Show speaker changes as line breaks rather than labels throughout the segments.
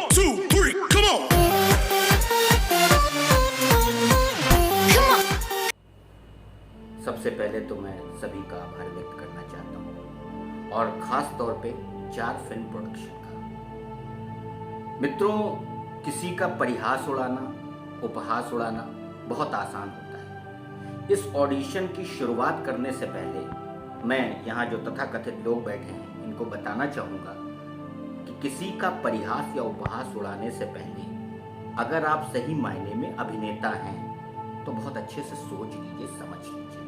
2, 3, come on!
सबसे पहले तो मैं सभी का आभार व्यक्त करना चाहता हूँ और खास तौर पे 4 फिल्म प्रोडक्शन का। मित्रों, किसी का परिहास उड़ाना, उपहास उड़ाना बहुत आसान होता है। इस ऑडिशन की शुरुआत करने से पहले मैं यहाँ जो तथाकथित लोग बैठे हैं इनको बताना चाहूँगा कि किसी का परिहास या उपहास उड़ाने से पहले अगर आप सही मायने में अभिनेता हैं तो बहुत अच्छे से सोच लीजिए, समझ लीजिए,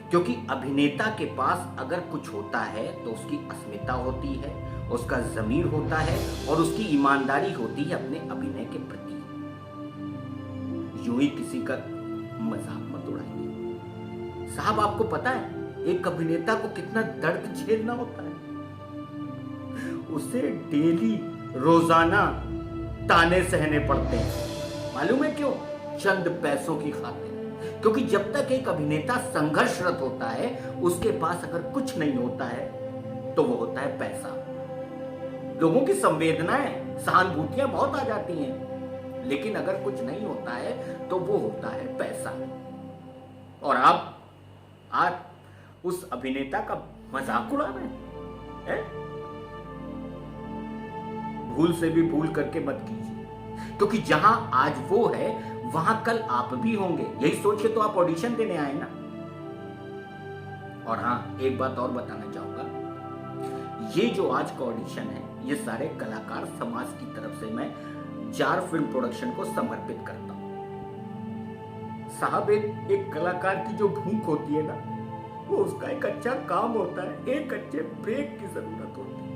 क्योंकि अभिनेता के पास अगर कुछ होता है तो उसकी अस्मिता होती है, उसका ज़मीर होता है और उसकी ईमानदारी होती है अपने अभिनय के प्रति। यूं ही किसी का मजाक मत उड़ाइए साहब। आपको पता है एक अभिनेता को कितना दर्द झेलना होता है। उसे डेली रोजाना ताने सहने पड़ते हैं। मालूम है क्यों? चंद पैसों की खातिर। क्योंकि जब तक एक अभिनेता संघर्षरत होता है उसके पास अगर कुछ नहीं होता है तो वो होता है पैसा। लोगों की संवेदनाएं, सहानुभूतियां बहुत आ जाती हैं, लेकिन अगर कुछ नहीं होता है तो वो होता है पैसा। और आप आज उस अभिनेता का मजाक उड़ा रहे हैं? भूल से भी भूल करके मत कीजिए, क्योंकि जहां आज वो है वहां कल आप भी होंगे। यही सोच के तो आप ऑडिशन देने आए ना। और हाँ, एक बात और बताना चाहूंगा, ये जो आज का ऑडिशन है ये सारे कलाकार समाज की तरफ से मैं 4 फिल्म प्रोडक्शन को समर्पित करता हूं। साहब, एक कलाकार की जो भूख होती है ना, वो उसका एक अच्छा काम होता है, एक अच्छे ब्रेक की जरूरत होती है,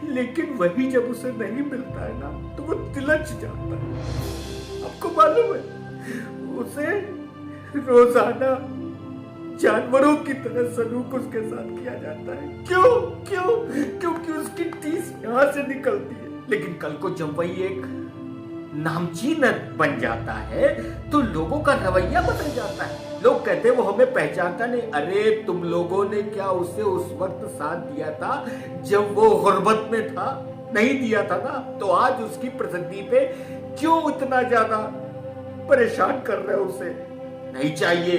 लेकिन वही जब उसे नहीं मिलता है ना तो वो तिलच जाता है। आपको मालूम है, उसे रोजाना जानवरों की तरह सलूक उसके साथ किया जाता है। क्यों? क्योंकि उसकी टीस यहां से निकलती है, लेकिन कल को जब वही एक नामचीन बन जाता है तो लोगों का रवैया बदल जाता है। लोग कहते हैं वो हमें पहचानता नहीं। अरे तुम लोगों ने क्या उसे उस वक्त साथ दिया था जब वो गुर्बत में था? नहीं दिया था ना, तो आज उसकी प्रसिद्धि पे क्यों इतना ज्यादा परेशान कर रहे हो उसे? नहीं चाहिए,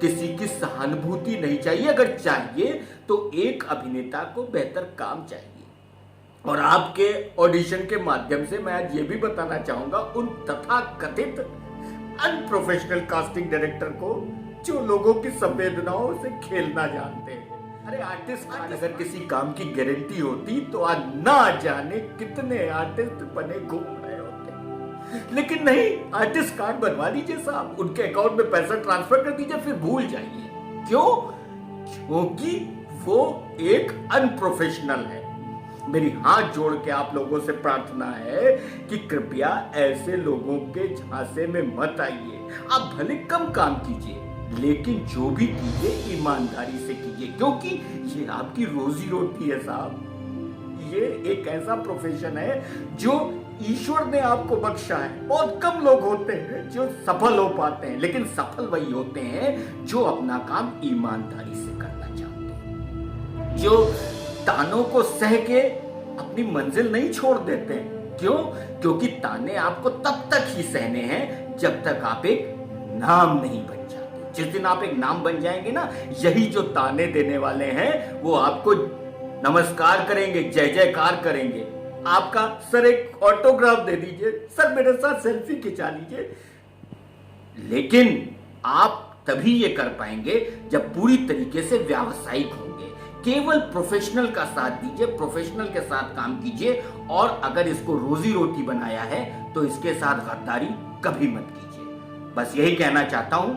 किसी की सहानुभूति नहीं चाहिए। अगर चाहिए तो एक अभिनेता को बेहतर काम चाहिए। और आपके ऑडिशन के माध्यम से मैं आज ये भी बताना चाहूंगा उन तथाकथित अनप्रोफेशनल कास्टिंग डायरेक्टर को जो लोगों की संवेदनाओं से खेलना जानते हैं। अरे आर्टिस्ट अगर किसी काम की गारंटी होती तो आज ना जाने कितने आर्टिस्ट बने घूम रहे होते, लेकिन नहीं। आर्टिस्ट कार्ड बनवा दीजिए साहब, उनके अकाउंट में पैसा ट्रांसफर कर दीजिए, फिर भूल जाइए। क्यों? क्योंकि वो एक अनप्रोफेशनल है। मेरी हाथ जोड़ के आप लोगों से प्रार्थना है कि कृपया ऐसे लोगों के झांसे में मत आइए। आप भले कम काम कीजिए, लेकिन जो भी कीजिए ईमानदारी से कीजिए, क्योंकि ये आपकी रोजी रोटी है साहब। ये एक ऐसा प्रोफेशन है जो ईश्वर ने आपको बख्शा है। बहुत कम लोग होते हैं जो सफल हो पाते हैं, लेकिन सफल वही होते हैं जो अपना काम ईमानदारी से करना चाहते हैं, जो तानों को सह के अपनी मंजिल नहीं छोड़ देते हैं। क्यों? क्योंकि ताने आपको तब तक ही सहने हैं जब तक आप एक नाम नहीं बन जाते। जिस दिन आप एक नाम बन जाएंगे ना, यही जो ताने देने वाले हैं वो आपको नमस्कार करेंगे, जय जयकार करेंगे। आपका सर एक ऑटोग्राफ दे दीजिए, सर मेरे साथ सेल्फी खिंचा लीजिए। लेकिन आप तभी ये कर पाएंगे जब पूरी तरीके से व्यावसायिक होंगे। केवल प्रोफेशनल का साथ दीजिए, प्रोफेशनल के साथ काम कीजिए, और अगर इसको रोजी रोटी बनाया है तो इसके साथ गद्दारी कभी मत कीजिए। बस यही कहना चाहता हूं।